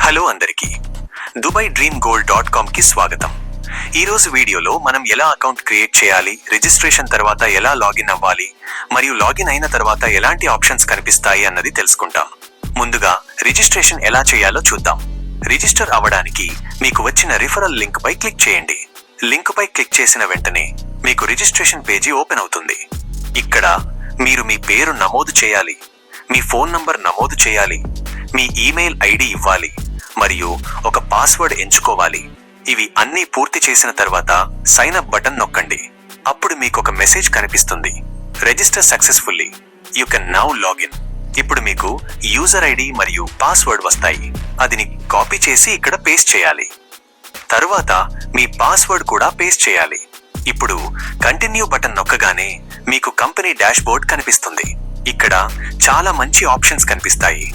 Hello అందరికీ, dubaidreamgold.com కి స్వాగతం. ఈరోజు వీడియోలో మనం ఎలా అకౌంట్ క్రియేట్ చేయాలి, రిజిస్ట్రేషన్ తర్వాత ఎలా లాగిన్ అవ్వాలి, మరియు లాగిన్ అయిన తర్వాత ఎలాంటి ఆప్షన్స్ కనిపిస్తాయి అన్నది తెలుసుకుంటాం. ముందుగా రిజిస్ట్రేషన్ ఎలా చేయాలో చూద్దాం. రిజిస్టర్ అవ్వడానికి మీకు వచ్చిన రిఫరల్ లింక్ పై క్లిక్ చేయండి. లింక్ పై క్లిక్ చేసిన వెంటనే మీకు రిజిస్ట్రేషన్ పేజీ ఓపెన్ అవుతుంది. ఇక్కడ మీరు మీ పేరు నమోదు చేయాలి, మీ ఫోన్ నంబర్ నమోదు చేయాలి, మీ ఈమెయిల్ ఐడి ఇవ్వాలి మరియు ఒక పాస్వర్డ్ ఎంచుకోవాలి. ఇవి అన్నీ పూర్తి చేసిన తర్వాత సైన్ అప్ బటన్ నొక్కండి. అప్పుడు మీకు ఒక మెసేజ్ కనిపిస్తుంది, register successfully, you can now login. ఇప్పుడు మీకు యూజర్ ఐడి మరియు పాస్వర్డ్ వస్తాయి. అదిని కాపీ చేసి ఇక్కడ పేస్ట్ చేయాలి. తరువాత మీ పాస్వర్డ్ కూడా పేస్ట్ చేయాలి. ఇప్పుడు కంటిన్యూ బటన్ నొక్కగానే మీకు కంపెనీ డాష్బోర్డ్ కనిపిస్తుంది. ఇక్కడ చాలా మంచి ఆప్షన్స్ కనిపిస్తాయి.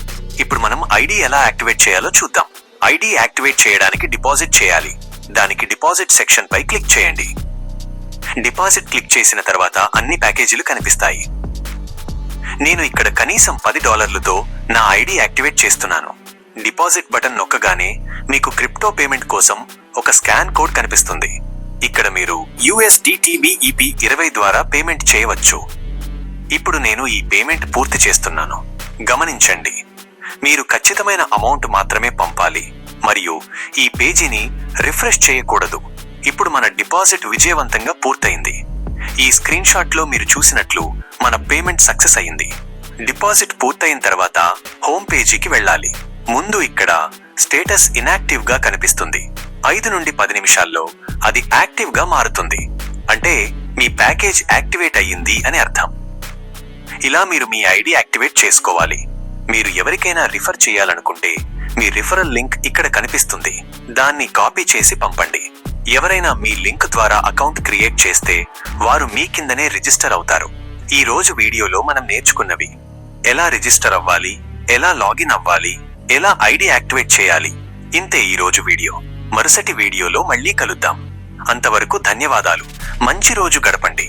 ఇప్పుడు మనం ఐడి ఎలా యాక్టివేట్ చేయాలో చూద్దాం. ఐడి యాక్టివేట్ చేయడానికి డిపాజిట్ చేయాలి. దానికి డిపాజిట్ సెక్షన్ పై క్లిక్ చేయండి. డిపాజిట్ క్లిక్ చేసిన తర్వాత అన్ని ప్యాకేజీలు కనిపిస్తాయి. నేను ఇక్కడ కనీసం $10తో నా ఐడి యాక్టివేట్ చేస్తున్నాను. డిపాజిట్ బటన్ నొక్కగానే మీకు క్రిప్టో పేమెంట్ కోసం ఒక స్కాన్ కోడ్ కనిపిస్తుంది. ఇక్కడ మీరు USDTBEP20 ద్వారా పేమెంట్ చేయవచ్చు. ఇప్పుడు నేను ఈ పేమెంట్ పూర్తి చేస్తున్నాను. గమనించండి, మీరు ఖచ్చితమైన అమౌంట్ మాత్రమే పంపాలి మరియు ఈ పేజీని రిఫ్రెష్ చేయకూడదు. ఇప్పుడు మన డిపాజిట్ విజయవంతంగా పూర్తయింది. ఈ స్క్రీన్ షాట్ లో మీరు చూసినట్లు మన పేమెంట్ సక్సెస్ అయింది. డిపాజిట్ పూర్తయిన తర్వాత హోమ్ పేజీకి వెళ్ళాలి. ముందు ఇక్కడ స్టేటస్ ఇన్యాక్టివ్ గా కనిపిస్తుంది. 5 నుండి 10 నిమిషాల్లో అది యాక్టివ్ గా మారుతుంది. అంటే మీ ప్యాకేజ్ యాక్టివేట్ అయ్యింది అని అర్థం. ఇలా మీరు మీ ఐడి యాక్టివేట్ చేసుకోవాలి. మీరు ఎవరికైనా రిఫర్ చేయాలనుకుంటే మీ రిఫరల్ లింక్ ఇక్కడ కనిపిస్తుంది. దాన్ని కాపీ చేసి పంపండి. ఎవరైనా మీ లింక్ ద్వారా అకౌంట్ క్రియేట్ చేస్తే వారు మీ కిందనే రిజిస్టర్ అవుతారు. ఈ రోజు వీడియోలో మనం నేర్చుకున్నవి: ఎలా రిజిస్టర్ అవ్వాలి, ఎలా లాగిన్ అవ్వాలి, ఎలా ఐడి యాక్టివేట్ చేయాలి. ఇంతే ఈ రోజు వీడియో. మరుసటి వీడియోలో మళ్ళీ కలుద్దాం. అంతవరకు ధన్యవాదాలు. మంచి రోజు గడపండి.